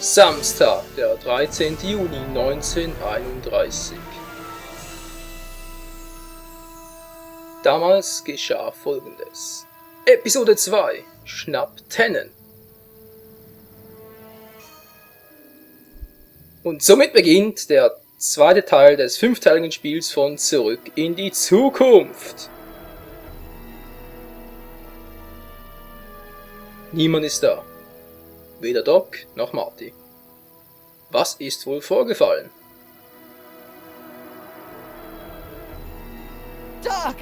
Samstag, der 13. Juni 1931. Damals geschah Folgendes. Episode 2: Schnapp Tennen. Und somit beginnt der zweite Teil des fünfteiligen Spiels von Zurück in die Zukunft. Niemand ist da. Weder Doc noch Marty. Was ist wohl vorgefallen? Doc!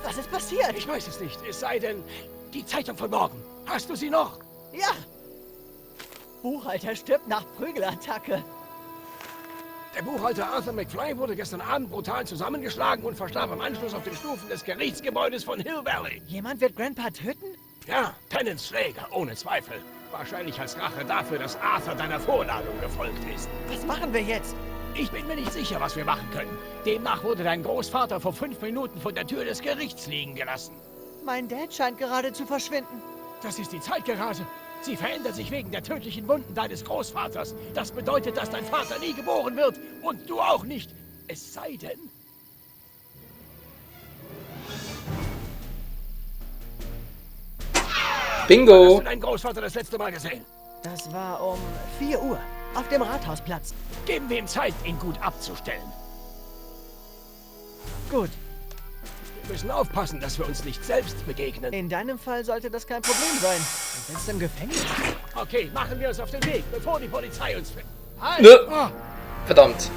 Was ist passiert? Ich weiß es nicht, es sei denn, die Zeitung von morgen. Hast du sie noch? Ja! Buchhalter stirbt nach Prügelattacke. Der Buchhalter Arthur McFly wurde gestern Abend brutal zusammengeschlagen und verstarb im Anschluss auf den Stufen des Gerichtsgebäudes von Hill Valley. Jemand wird Grandpa töten? Ja, Tennants Schläger, ohne Zweifel. Wahrscheinlich als Rache dafür, dass Arthur deiner Vorladung gefolgt ist. Was machen wir jetzt? Ich bin mir nicht sicher, was wir machen können. Demnach wurde dein Großvater vor 5 Minuten vor der Tür des Gerichts liegen gelassen. Mein Dad scheint gerade zu verschwinden. Das ist die Zeit gerade. Sie verändert sich wegen der tödlichen Wunden deines Großvaters. Das bedeutet, dass dein Vater nie geboren wird. Und du auch nicht. Es sei denn... Bingo! Hast du deinen Großvater das letzte Mal gesehen? Das war um 4 Uhr auf dem Rathausplatz. Geben wir ihm Zeit, ihn gut abzustellen. Gut, Wir müssen aufpassen, dass wir uns nicht selbst begegnen. in deinem Fall sollte das kein Problem sein. Du sitzt im Gefängnis. Okay, machen wir uns auf den Weg, bevor die Polizei uns findet. Halt! Nö. Oh, Verdammt.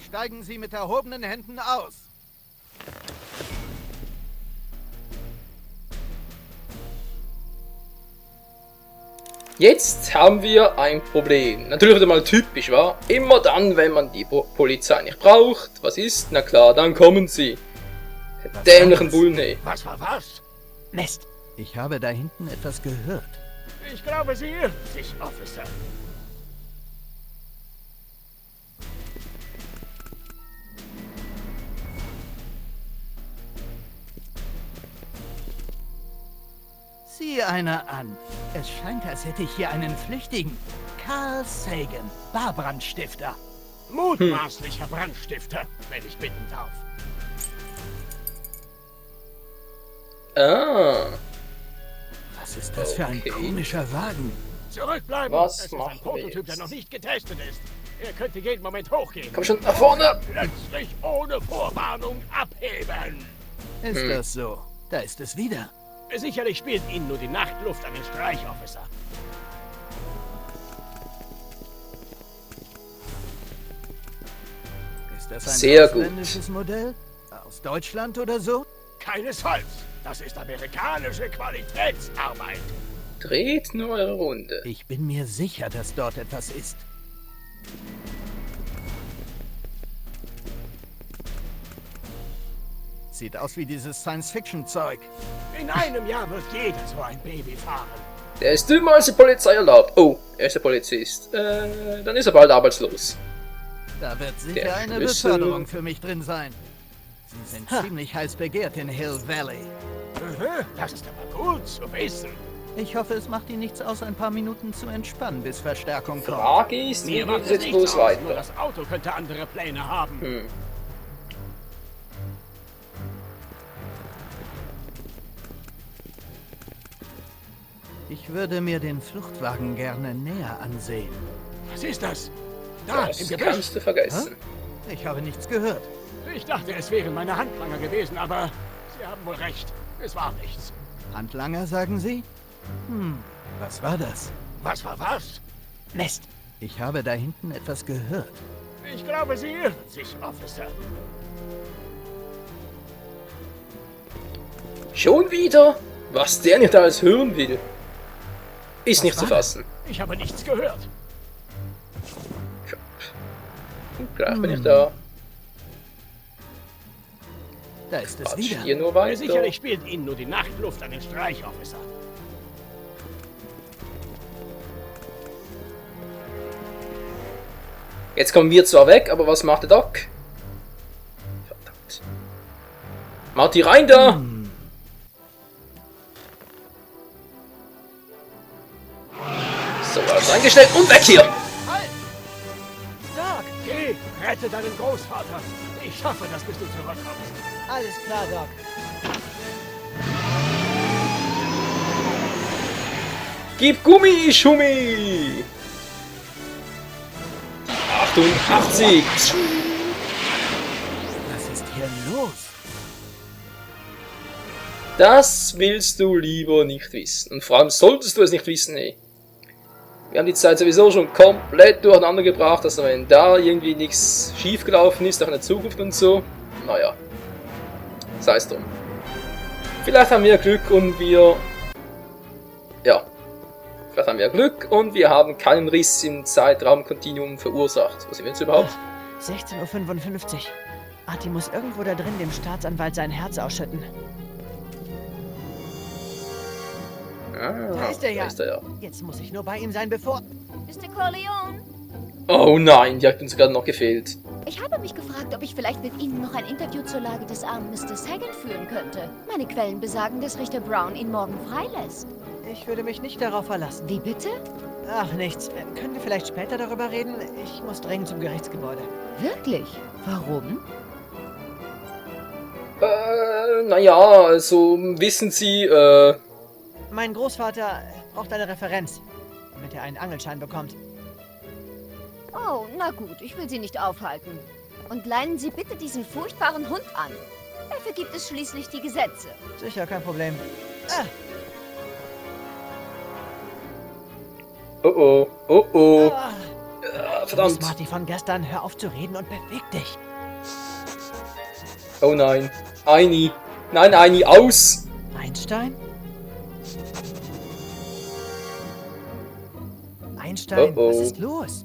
Steigen Sie mit erhobenen Händen aus. Jetzt haben wir ein Problem. Natürlich wieder mal typisch, wa? Immer dann, wenn man die Polizei nicht braucht. Was ist? Na klar, dann kommen sie. Dämlichen Bullen, hey. was war was? Mist. Ich habe da hinten etwas gehört. Ich glaube, sie irren sich, Officer. Sieh einer an. Es scheint, als hätte ich hier einen Flüchtigen. Carl Sagan, Barbrandstifter. Mutmaßlicher Brandstifter, wenn ich bitten darf. Ah. Was ist das für ein Okay. komischer Wagen? Zurückbleiben! Was es ist machen ein wir Prototyp, der jetzt? noch nicht getestet ist. Er könnte jeden Moment hochgehen. Komm schon, nach vorne! Plötzlich ohne Vorwarnung abheben. Ist das so? Da ist es wieder. Sicherlich spielt Ihnen nur die Nachtluft einen Streich, Officer. Ist das ein Sehr gut. ausländisches Modell? Aus Deutschland oder so? Keinesfalls. Das ist amerikanische Qualitätsarbeit. Dreht nur eure Runde. Ich bin mir sicher, dass dort etwas ist. Sieht aus wie dieses Science-Fiction-Zeug. In einem Jahr wird jeder so ein Baby fahren. Der ist dümmer als die Polizei erlaubt. Oh, er ist der Polizist. Dann ist er bald arbeitslos. Da wird sicher Der eine Schlüssel. Beförderung für mich drin sein. Sie sind ziemlich heiß begehrt in Hill Valley. Das ist aber gut zu wissen. Ich hoffe, es macht Ihnen nichts aus, ein paar Minuten zu entspannen, bis Verstärkung kommt. Frage ist, wie Mir geht macht es es jetzt nichts bloß aus, nur weiter? das Auto könnte andere Pläne haben. Ich würde mir den Fluchtwagen gerne näher ansehen. Was ist das? Da, im Das Gebüsch. kannst du vergessen. Ich habe nichts gehört. Ich dachte, es wären meine Handlanger gewesen, aber Sie haben wohl recht. Es war nichts. Handlanger, sagen Sie? Was war das? Was war was? Mist. Ich habe da hinten etwas gehört. Ich glaube, Sie irren sich, Officer. Schon wieder? Was der nicht alles hören will. Ist nicht zu war das? fassen. Ich habe nichts gehört. Gleich bin ich da. Da ist es Quatsch wieder. hier nur weiter. Sicherlich spielt Ihnen nur die Nachtluft einen Streich, Officer. Jetzt kommen wir zwar weg, aber was macht der Doc? Verdammt. Marty, rein da! So, Was eingestellt und weg hier! Halt! Doc! Geh, rette deinen Großvater. Ich schaffe das, bis du zurückkommst. Alles klar, Doc. Gib Gummi, Schummi! 88! Was ist hier los? Das willst du lieber nicht wissen. Und vor allem solltest du es nicht wissen, ey. Wir haben die Zeit sowieso schon komplett durcheinander gebracht, also wenn da irgendwie nichts schiefgelaufen ist, auch in der Zukunft und so, naja, sei es drum. Vielleicht haben wir Glück und wir... Ja. Vielleicht haben wir Glück und wir haben keinen Riss im Zeitraumkontinuum verursacht. Was sind wir jetzt überhaupt? 16:55 Uhr. Artie muss irgendwo da drin dem Staatsanwalt sein Herz ausschütten. Da ist er ja. Da ist er ja. Jetzt muss ich nur bei ihm sein, bevor... Mr. Corleone, Oh nein, die hat uns gerade noch gefehlt. ich habe mich gefragt, ob ich vielleicht mit Ihnen noch ein Interview zur Lage des armen Mr. Sagan führen könnte. Meine Quellen besagen, dass Richter Brown ihn morgen freilässt. Ich würde mich nicht darauf verlassen. Wie bitte? Ach, nichts. Können wir vielleicht später darüber reden? Ich muss dringend zum Gerichtsgebäude. Wirklich? Warum? Naja, also wissen Sie, Mein Großvater braucht eine Referenz, damit er einen Angelschein bekommt. Oh, na gut, ich will Sie nicht aufhalten. Und leinen Sie bitte diesen furchtbaren Hund an. Dafür gibt es schließlich die Gesetze. Sicher, kein Problem. Ah, oh, ah. verdammt. Marty von gestern, hör auf zu reden und beweg dich. Oh nein, Eini, nein, Eini, aus! Einstein? Einstein, Oh, oh. was ist los?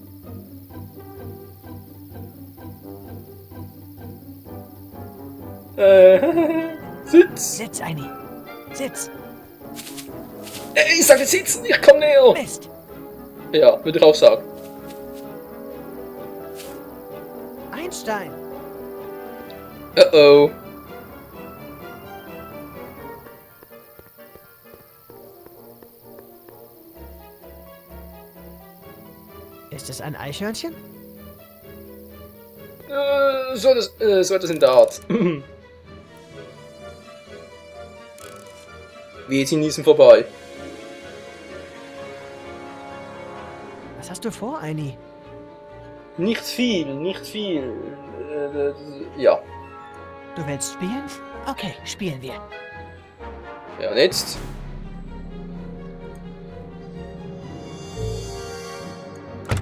Sitz! Sitz, Eini. Sitz. Ich sage sitzen, ich komm näher! Mist. Ja, würde ich auch sagen. Einstein. Oh. Ist es ein Eichhörnchen? So etwas in der Art. Wir ziehen diesen vorbei. Was hast du vor, Eini? Nicht viel, nicht viel. Ja. Du willst spielen? Okay, spielen wir. Ja, und jetzt?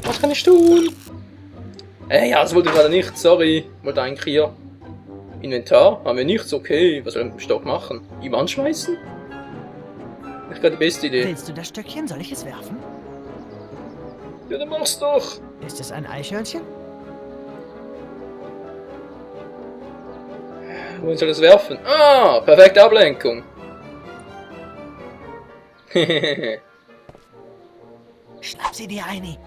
Was kann ich tun? Ja, das wollte ich gerade nicht, sorry. Wollte eigentlich hier. Inventar? Haben wir nichts? Okay, was soll ich mit dem Stock machen? Ihm anschmeißen? Nicht gerade die beste Idee. Willst du das Stöckchen? Soll ich es werfen? Ja, dann mach's doch. Ist es ein Eichhörnchen? Wohin soll ich es werfen? Ah, perfekte Ablenkung. Schnapp sie dir, Eini.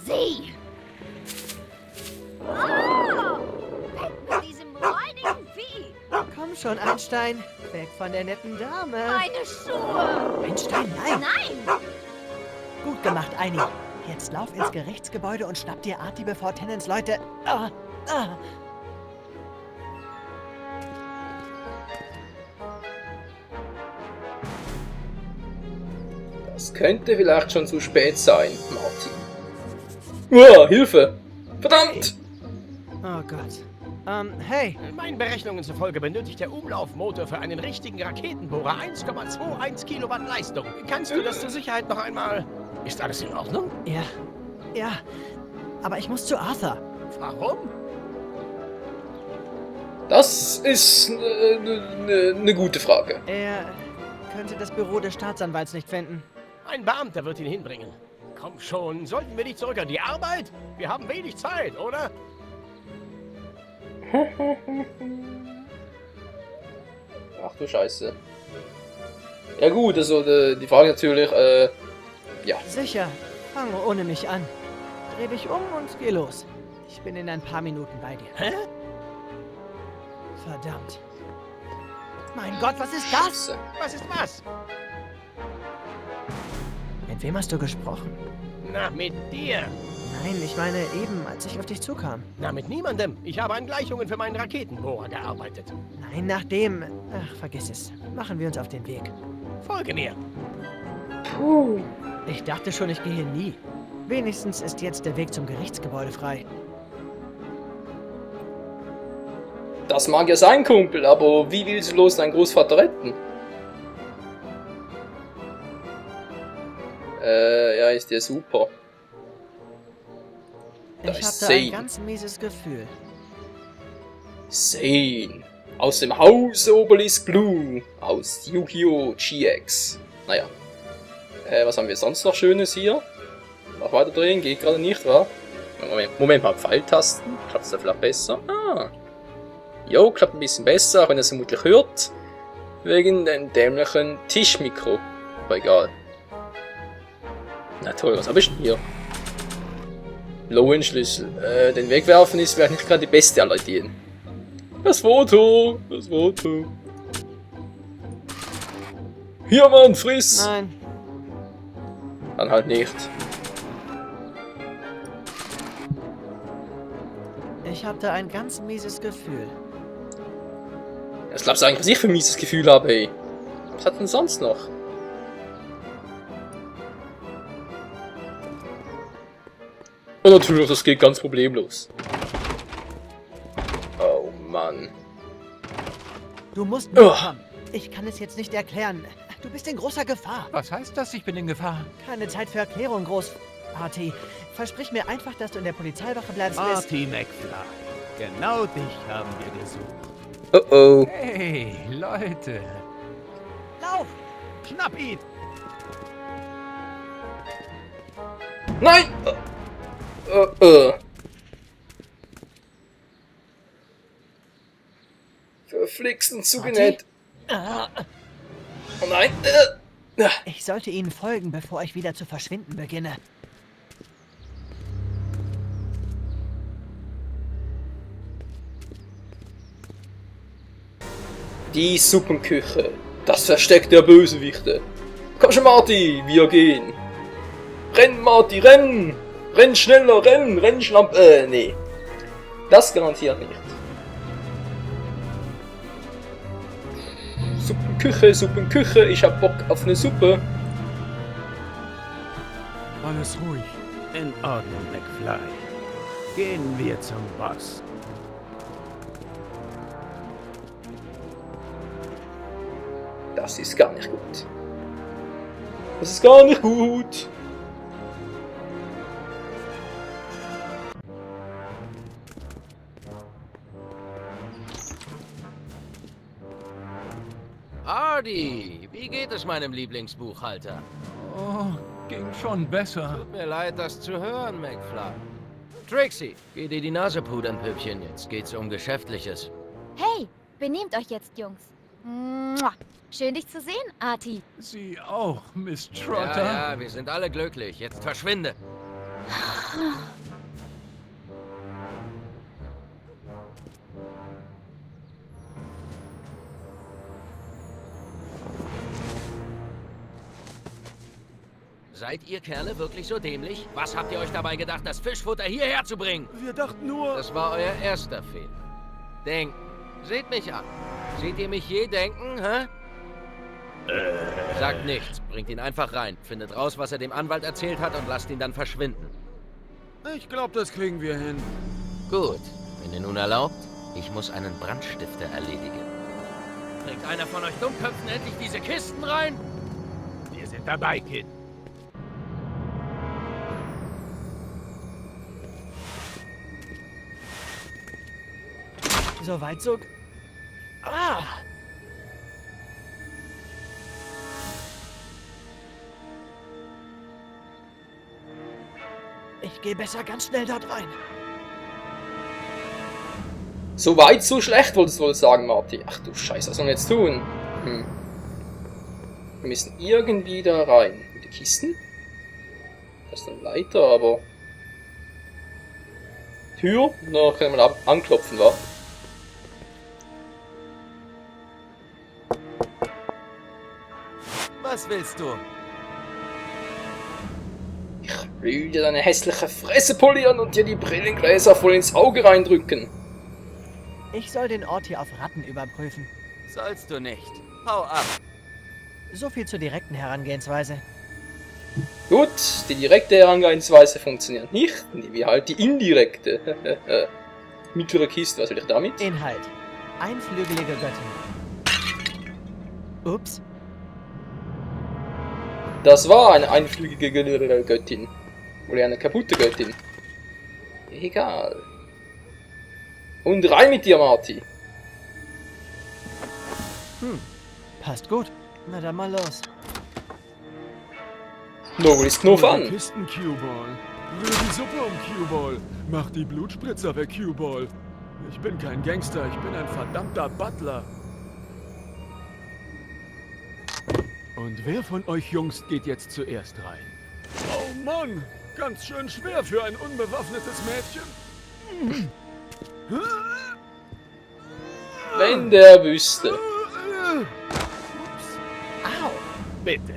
Sie! Oh! Weg mit diesem räudigen Vieh! Komm schon, Einstein. Weg von der netten Dame. Meine Schuhe! Einstein, nein. Nein! Gut gemacht, Eini. Jetzt lauf ins Gerichtsgebäude und schnapp dir Artie, bevor Tennants Leute... Das könnte vielleicht schon zu spät sein, Martin. Uah, Hilfe! Verdammt! Oh Gott. Hey. Meinen Berechnungen zufolge benötigt der Umlaufmotor für einen richtigen Raketenbohrer 1,21 Kilowatt Leistung. Kannst du das zur Sicherheit noch einmal... Ist alles in Ordnung? Ja. Aber ich muss zu Arthur. Warum? Das ist eine gute Frage. Er könnte das Büro des Staatsanwalts nicht finden. Ein Beamter wird ihn hinbringen. Komm schon, sollten wir nicht zurück an die Arbeit? Wir haben wenig Zeit, oder? Ach du Scheiße. Ja gut, also die Frage natürlich, ja. Sicher. Fange ohne mich an. Dreh dich um und geh los. Ich bin in ein paar Minuten bei dir. Hä? Verdammt. Mein Gott, was ist das? Scheiße. Was ist was? Mit wem hast du gesprochen? Na, mit dir. Nein, ich meine eben, als ich auf dich zukam. Na, mit niemandem. Ich habe an Gleichungen für meinen Raketenbohrer gearbeitet. Nein, nachdem... Ach, vergiss es. Machen wir uns auf den Weg. Folge mir. Puh. Ich dachte schon, ich gehe nie. Wenigstens ist jetzt der Weg zum Gerichtsgebäude frei. Das mag ja sein, Kumpel, aber wie willst du los deinen Großvater retten? Ja, ist ja super. Da Ich ist hatte ein Zane. ganz mieses Gefühl. Zane. Aus dem Hause Obelisk Blue. Aus Yu-Gi-Oh! GX. Naja. Was haben wir sonst noch Schönes hier? Noch weiter drehen, geht gerade nicht, wa? Moment mal, Pfeiltasten. Klappt es da vielleicht besser? Ah. Jo, klappt ein bisschen besser, auch wenn ihr es vermutlich hört. Wegen dem dämlichen Tischmikro. Aber egal. Na toll, was habe ich denn hier? Lowen-Schlüssel. Den wegwerfen ist vielleicht nicht gerade die beste aller Ideen. Das Foto! Das Foto! Hier, Mann, friss! Nein, Dann halt nicht. ich hatte ein ganz mieses Gefühl. Was glaubst du eigentlich, was ich für ein mieses Gefühl habe, ey? Was hat denn sonst noch? Und natürlich, das geht ganz problemlos. Oh Mann. Du musst Oh. mitkommen. Ich kann es jetzt nicht erklären. Du bist in großer Gefahr. Was heißt das? Ich bin in Gefahr. Keine Zeit für Erklärung, Großartig. Versprich mir einfach, dass du in der Polizeiwache bleibst. bis- Artie McFly. Genau dich haben wir gesucht. Oh oh. Hey, Leute. Lauf! Schnapp ihn! Nein! Verflixen zugenäht. Ah, Oh nein! Ich sollte ihnen folgen, bevor ich wieder zu verschwinden beginne. Die Suppenküche. Das Versteck der Bösewichte. Komm schon, Marty, wir gehen. Renn, Marty, renn! Renn schneller, renn! Renn, Schlamp... nee. Das garantiert nicht. Suppenküche, Suppenküche, ich hab Bock auf eine Suppe. Alles ruhig. In Ordnung, McFly. Gehen wir zum Boss. Das ist gar nicht gut. Das ist gar nicht gut. Artie, wie geht es meinem Lieblingsbuchhalter? Oh, ging schon besser. Tut mir leid, das zu hören, McFly. Trixie, geh dir die Nase pudern, Püppchen. Jetzt geht's um Geschäftliches. Hey, benehmt euch jetzt, Jungs. Mua. Schön, dich zu sehen, Artie. Sie auch, Miss Ja, Trotter. ja, wir sind alle glücklich. Jetzt verschwinde. Seid ihr Kerle wirklich so dämlich? Was habt ihr euch dabei gedacht, das Fischfutter hierher zu bringen? Wir dachten nur... Das war euer erster Fehler. Denken. Seht mich an. Seht ihr mich je denken, hä? Sagt nichts. Bringt ihn einfach rein. Findet raus, was er dem Anwalt erzählt hat und lasst ihn dann verschwinden. Ich glaube, das kriegen wir hin. Gut. Wenn ihr nun erlaubt, ich muss einen Brandstifter erledigen. Bringt einer von euch Dummköpfen endlich diese Kisten rein? Wir sind dabei, Kid. So weit, so... Ah! Ich gehe besser ganz schnell dort rein. So weit, so schlecht, wolltest du wohl sagen, Marty. Ach du Scheiße, was sollen wir jetzt tun? Wir müssen irgendwie da rein. Die Kisten? Das ist eine Leiter, aber... Tür? Na, können wir anklopfen, wa? Was willst du? Will dir deine hässliche Fresse polieren und dir die Brillengläser voll ins Auge reindrücken. Ich soll den Ort hier auf Ratten überprüfen. Sollst du nicht. Hau ab. So viel zur direkten Herangehensweise. Gut, die direkte Herangehensweise funktioniert nicht, nehmen wir halt die indirekte. Mittlere Kiste, was will ich damit? Inhalt. Einflügelige Göttin. Ups. Das war eine einflügige Göttin. Oder eine kaputte Göttin. Egal. Und rein mit dir, Marty. Passt gut. Na dann mal los. No risk, no fun. Kisten, Cue-Ball. Rühr die Suppe um, Cue-Ball. Mach die Blutspritzer weg, Cue-Ball. Ich bin kein Gangster, ich bin ein verdammter Butler. Und wer von euch Jungs geht jetzt zuerst rein? Oh Mann, ganz schön schwer für ein unbewaffnetes Mädchen. Wenn der wüsste. Au! Bitte.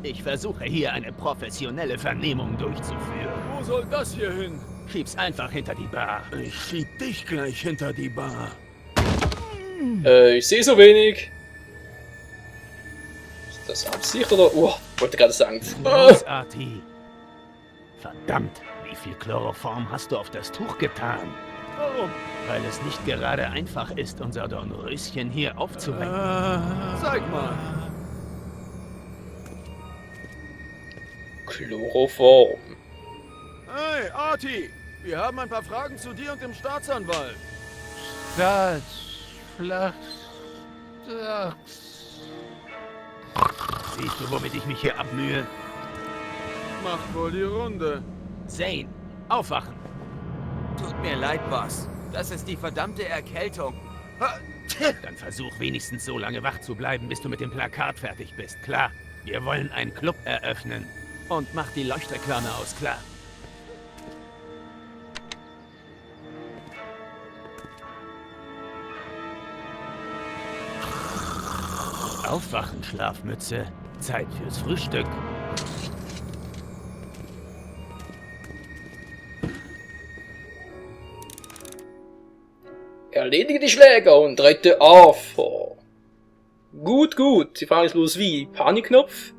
Ich versuche hier eine professionelle Vernehmung durchzuführen. Wo soll das hier hin? Schieb's einfach hinter die Bar. Ich schieb dich gleich hinter die Bar. Ich sehe so wenig. Ist das Absicht oder... Oh, wollte gerade sagen. Los, Arti. Verdammt, wie viel Chloroform hast du auf das Tuch getan? Warum? Weil es nicht gerade einfach ist, unser Dornröschen hier aufzuwecken. Zeig mal. Chloroform. Hey, Arti. Wir haben ein paar Fragen zu dir und dem Staatsanwalt. Siehst du, womit ich mich hier abmühe? Macht wohl die Runde. Zane, aufwachen. Tut mir leid, Boss. Das ist die verdammte Erkältung. Dann versuch wenigstens so lange wach zu bleiben, bis du mit dem Plakat fertig bist, klar? Wir wollen einen Club eröffnen. Und mach die Leuchtreklame aus, klar? Aufwachen, Schlafmütze. Zeit fürs Frühstück. Erledige die Schläger und rette Arthur. Gut, gut. Die Frage ist bloß wie? Panikknopf?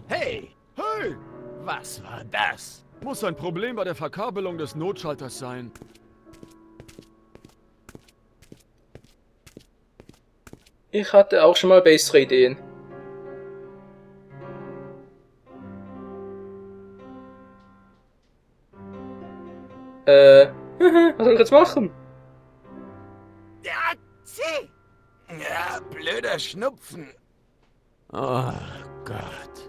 Hey, Hey, was war das? muss ein Problem bei der Verkabelung des Notschalters sein. Ich hatte auch schon mal bessere Ideen. Was soll ich jetzt machen? Ja, blöder Schnupfen. Oh Gott.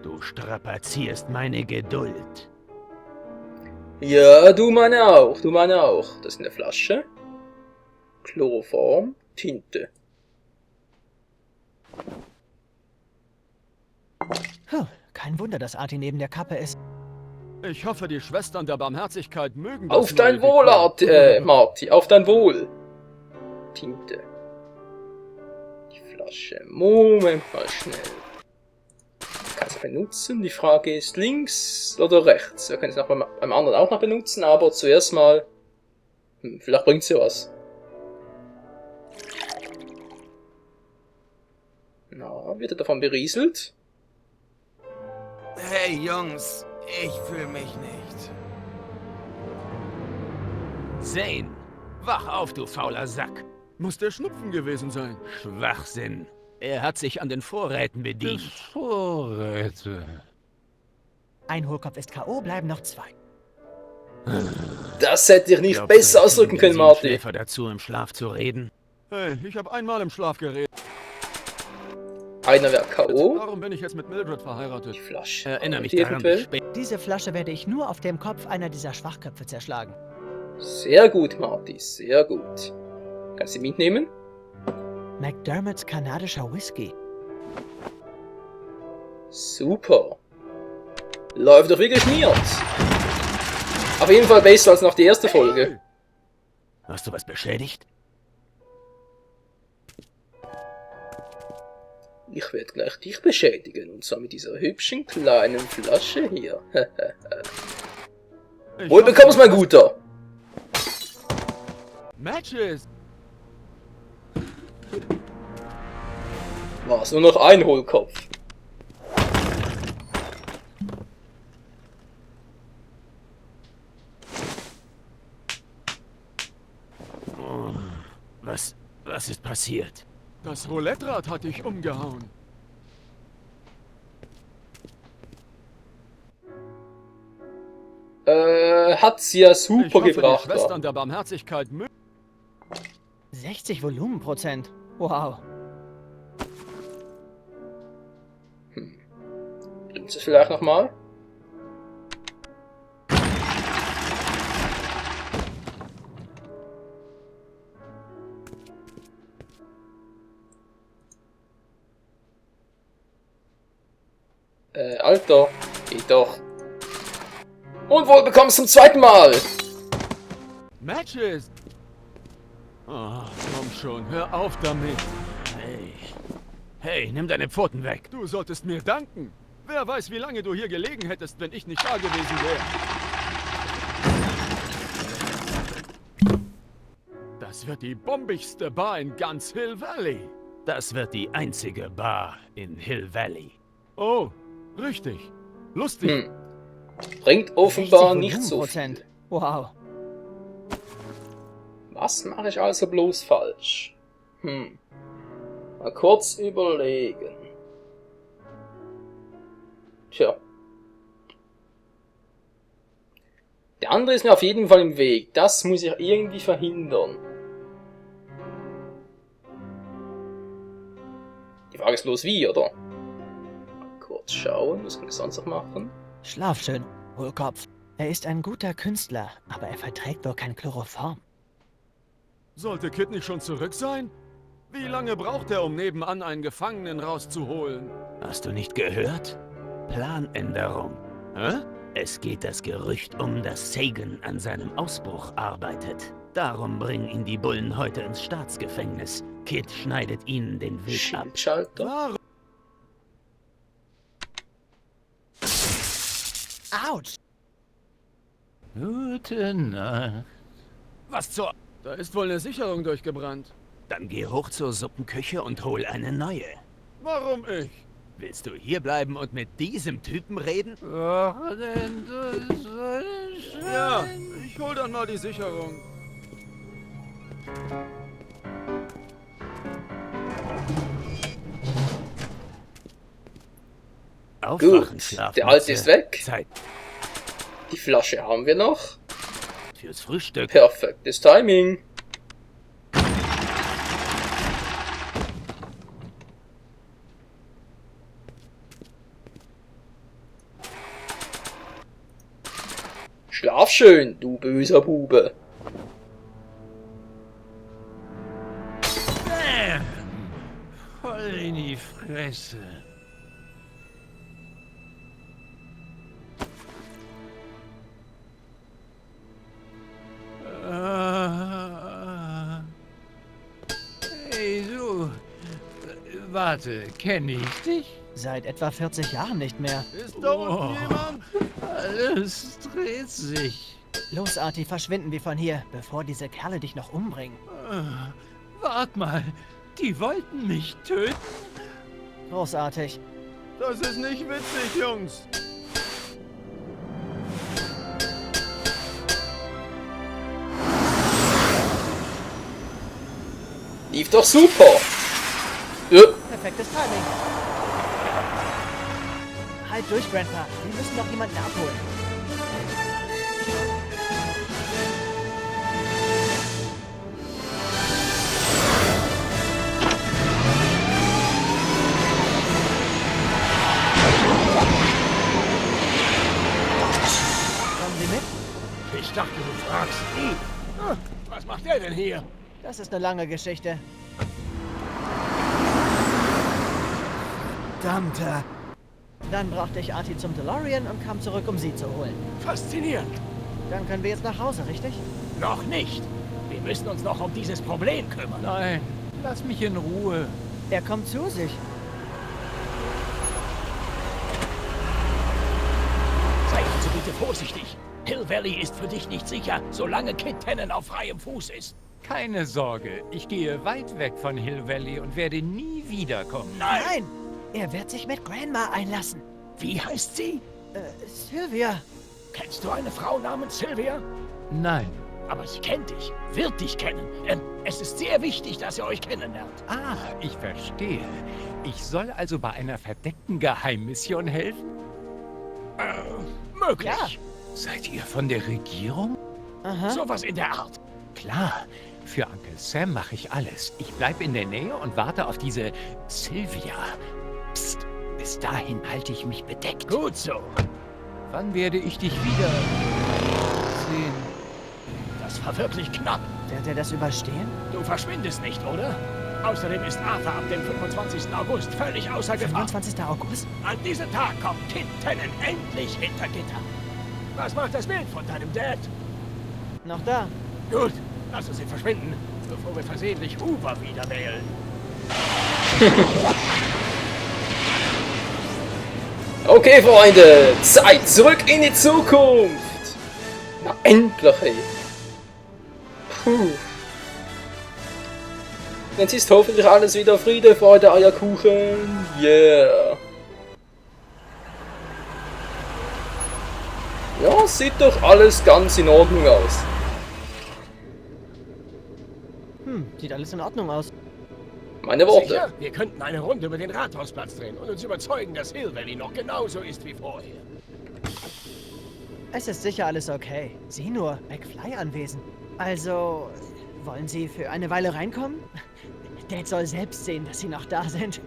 Du strapazierst meine Geduld. Ja, du meine auch, du meine auch. Das ist eine Flasche. Chloroform, Tinte. Kein Wunder, dass Arti neben der Kappe ist. Ich hoffe, die Schwestern der Barmherzigkeit mögen Auf das dein neue Wohl, Dekor. Marty, auf dein Wohl. Tinte. Die Flasche. Moment mal schnell. Kannst du benutzen? Die Frage ist links oder rechts. Wir können es noch beim anderen auch noch benutzen, aber zuerst mal... vielleicht bringt es ja was. Na, wird er davon berieselt? Hey, Jungs. Ich fühle mich nicht. Zane, wach auf, du fauler Sack. Muss der Schnupfen gewesen sein. Schwachsinn. Er hat sich an den Vorräten bedient. Vorräte. Ein Hohlkopf ist K.O., bleiben noch 2. Das hätte ich nicht Glaubst du, besser wir ausdrücken kriegen können, Marty. Schläfer dazu, im Schlaf zu reden? Hey, ich habe einmal im Schlaf geredet. Einer wäre K.O. Darum bin ich jetzt mit Mildred verheiratet. Die Flasche. Erinnere mich Die daran, eventuell? später. Diese Flasche werde ich nur auf dem Kopf einer dieser Schwachköpfe zerschlagen. Sehr gut, Marty, sehr gut. Kannst du mitnehmen? McDermotts kanadischer Whisky. Super. Läuft doch wie geschmiert. Auf jeden Fall besser als noch die erste Folge. Hast du was beschädigt? Ich werde gleich dich beschädigen, und zwar mit dieser hübschen kleinen Flasche hier. Wohl bekommst, mein Guter! Matches! War's nur noch ein Hohlkopf. Was ist passiert? Das Roulette-Rad hat dich umgehauen. Hat's ja Ich super hoffe, gebracht. die Schwestern der Barmherzigkeit 60 Volumenprozent. Wow. Stimmt es vielleicht nochmal? Alter, geht doch. Und wohl bekommst zum zweiten Mal! Matches! Oh, komm schon, hör auf damit. Hey, nimm deine Pfoten weg. Du solltest mir danken. Wer weiß, wie lange du hier gelegen hättest, wenn ich nicht da gewesen wäre. Das wird die bombigste Bar in ganz Hill Valley. Das wird die einzige Bar in Hill Valley. Oh, richtig. Lustig. Bringt offenbar nicht so viel. Wow. Was mache ich also bloß falsch? Mal kurz überlegen. Tja. Der andere ist mir auf jeden Fall im Weg. Das muss ich irgendwie verhindern. Die Frage ist bloß wie, oder? Mal kurz schauen, was kann ich sonst noch machen? Schlaf schön, Hohlkopf. Er ist ein guter Künstler, aber er verträgt wohl kein Chloroform. Sollte Kid nicht schon zurück sein? Wie lange braucht er, um nebenan einen Gefangenen rauszuholen? Hast du nicht gehört? Planänderung. Hä? Es geht das Gerücht um, dass Sagan an seinem Ausbruch arbeitet. Darum bringen ihn die Bullen heute ins Staatsgefängnis. Kid schneidet ihnen den Weg ab. Schildschalter. Warum? Autsch! Gute Nacht. Was zur... Da ist wohl eine Sicherung durchgebrannt. Dann geh hoch zur Suppenküche und hol eine neue. Warum ich? Willst du hier bleiben und mit diesem Typen reden? Ja, ich hol dann mal die Sicherung. Aufwachen, Gut, der Alte ist weg. Zeit Die Flasche haben wir noch. fürs Frühstück. Perfektes Timing. Schlaf schön, du böser Bube. Bam! Voll in die Fresse. Hey, du. Warte, kenne ich dich? Seit etwa 40 Jahren nicht mehr. Ist da unten jemand? Alles dreht sich. Los, Artie, verschwinden wir von hier, bevor diese Kerle dich noch umbringen. Wart mal, die wollten mich töten. Großartig. Das ist nicht witzig, Jungs. Lief doch super. Perfektes Timing. Halt durch, Grandpa. Wir müssen noch jemanden abholen. Kommen Sie mit? Ich dachte, du fragst ihn. Was macht er denn hier? Das ist eine lange Geschichte. Verdammter. Dann brachte ich Artie zum DeLorean und kam zurück, um sie zu holen. Faszinierend. Dann können wir jetzt nach Hause, richtig? Noch nicht. Wir müssen uns noch um dieses Problem kümmern. Nein, lass mich in Ruhe. Er kommt zu sich. Sei also bitte vorsichtig. Hill Valley ist für dich nicht sicher, solange Kid Tannen auf freiem Fuß ist. Keine Sorge, ich gehe weit weg von Hill Valley und werde nie wiederkommen. Nein! Er wird sich mit Grandma einlassen. Wie heißt sie? Sylvia. Kennst du eine Frau namens Sylvia? Nein. Aber sie kennt dich, wird dich kennen. Es ist sehr wichtig, dass ihr euch kennenlernt. Ah, ich verstehe. Ich soll also bei einer verdeckten Geheimmission helfen? Möglich. Ja. Seid ihr von der Regierung? Aha. Sowas in der Art. Klar. Für Onkel Sam mache ich alles. Ich bleibe in der Nähe und warte auf diese Sylvia. Psst. Bis dahin halte ich mich bedeckt. Gut so. Wann werde ich dich wieder sehen? Das war wirklich knapp. Wird er das überstehen? Du verschwindest nicht, oder? Außerdem ist Arthur ab dem 25. August völlig außer Gefahr. 25. August? An diesem Tag kommt Kid Tannen endlich hinter Gitter. Was macht das Bild von deinem Dad? Noch da. Gut, lass uns ihn verschwinden, bevor wir versehentlich Uber wieder wählen. Okay, Freunde, Zeit zurück in die Zukunft. Na, endlich, ey. Puh. Jetzt ist hoffentlich alles wieder Friede, Freude, Eierkuchen. Yeah. Ja, sieht doch alles ganz in Ordnung aus. Sieht alles in Ordnung aus. Meine Worte. Sicher? Wir könnten eine Runde über den Rathausplatz drehen und uns überzeugen, dass Hill Valley noch genauso ist wie vorher. Es ist sicher alles okay. Sieh nur, McFly anwesend. Also, wollen Sie für eine Weile reinkommen? Dad soll selbst sehen, dass Sie noch da sind.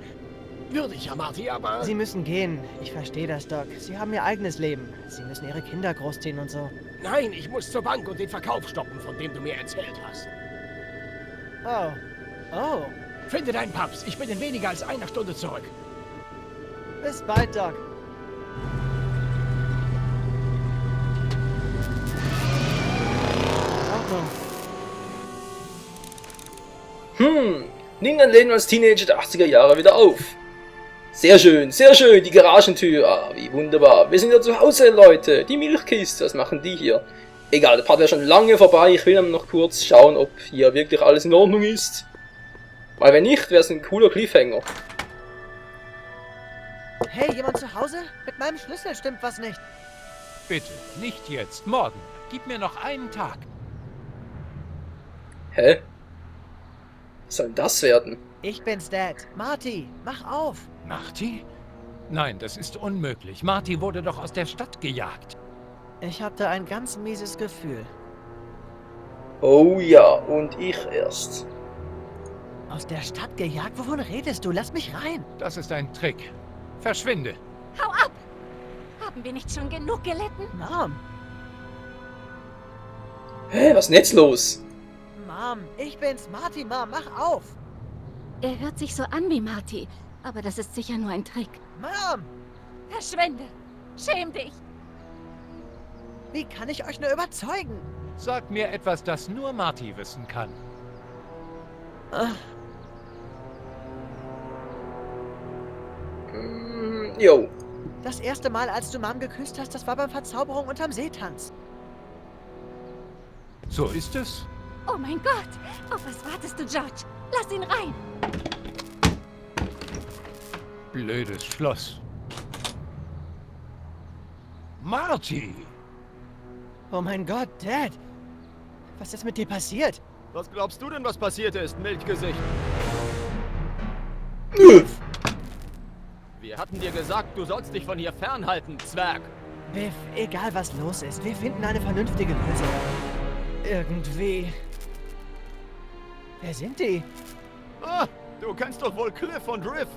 Würde ich ja, Marty, aber... Sie müssen gehen. Ich verstehe das, Doc. Sie haben Ihr eigenes Leben. Sie müssen Ihre Kinder großziehen und so. Nein, ich muss zur Bank und den Verkauf stoppen, von dem du mir erzählt hast. Oh. Oh. Finde deinen Paps. Ich bin in weniger als einer Stunde zurück. Bis bald, Doc. Nimm dein Leben als Teenager der 80er Jahre wieder auf. Sehr schön, die Garagentür. Ah, wie wunderbar. Wir sind ja zu Hause, Leute. Die Milchkiste, was machen die hier? Egal, der Part wäre schon lange vorbei. Ich will dann noch kurz schauen, ob hier wirklich alles in Ordnung ist. Weil wenn nicht, wäre es ein cooler Cliffhanger. Hey, jemand zu Hause? Mit meinem Schlüssel stimmt was nicht. Bitte, nicht jetzt, morgen. Gib mir noch einen Tag. Hä? Was soll denn das werden? Ich bin's, Dad. Marty, mach auf. Marty? Nein, das ist unmöglich. Marty wurde doch aus der Stadt gejagt. Ich hatte ein ganz mieses Gefühl. Oh ja, und ich erst. Aus der Stadt gejagt? Wovon redest du? Lass mich rein. Das ist ein Trick. Verschwinde. Hau ab! Haben wir nicht schon genug gelitten? Mom. Hä, was ist denn jetzt los? Mom, ich bin's. Marty, Mom, mach auf. Er hört sich so an wie Marty, aber das ist sicher nur ein Trick. Mom, Verschwinde! Schäm dich! wie kann ich euch nur überzeugen? Sag mir etwas, das nur Marty wissen kann. Jo. Das erste Mal, als du Mom geküsst hast, das war beim Verzauberung unterm Seetanz. So ist es. Oh mein Gott! Auf was wartest du, George? Lass ihn rein! Blödes Schloss. Marty! Oh mein Gott, Dad. Was ist mit dir passiert? Was glaubst du denn, was passiert ist, Milchgesicht? Wir hatten dir gesagt, du sollst dich von hier fernhalten, Zwerg. Biff, egal was los ist, wir finden eine vernünftige Lösung. Irgendwie. Wer sind die? Ah, du kennst doch wohl Cliff und Riff.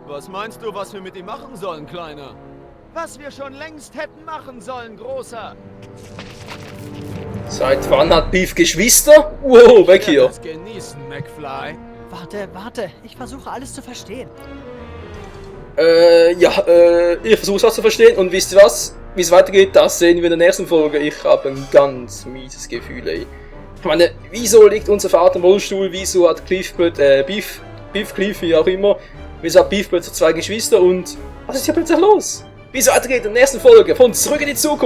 Was meinst du, was wir mit ihm machen sollen, Kleiner? Was wir schon längst hätten machen sollen, Großer. Seit wann hat Beef Geschwister? Wow, weg hier. Das genießen, McFly. Warte, ich versuche alles zu verstehen. Ich versuche es zu verstehen und wisst ihr was? Wie es weitergeht, das sehen wir in der nächsten Folge. Ich habe ein ganz mieses Gefühl, ey. Ich meine, wieso liegt unser Vater im Rollstuhl? Wieso hat Cliff, wie auch immer, wieso hat Beef plötzlich 2 Geschwister und was ist hier plötzlich los? Wie es weitergeht in der nächsten Folge von Zurück in die Zukunft.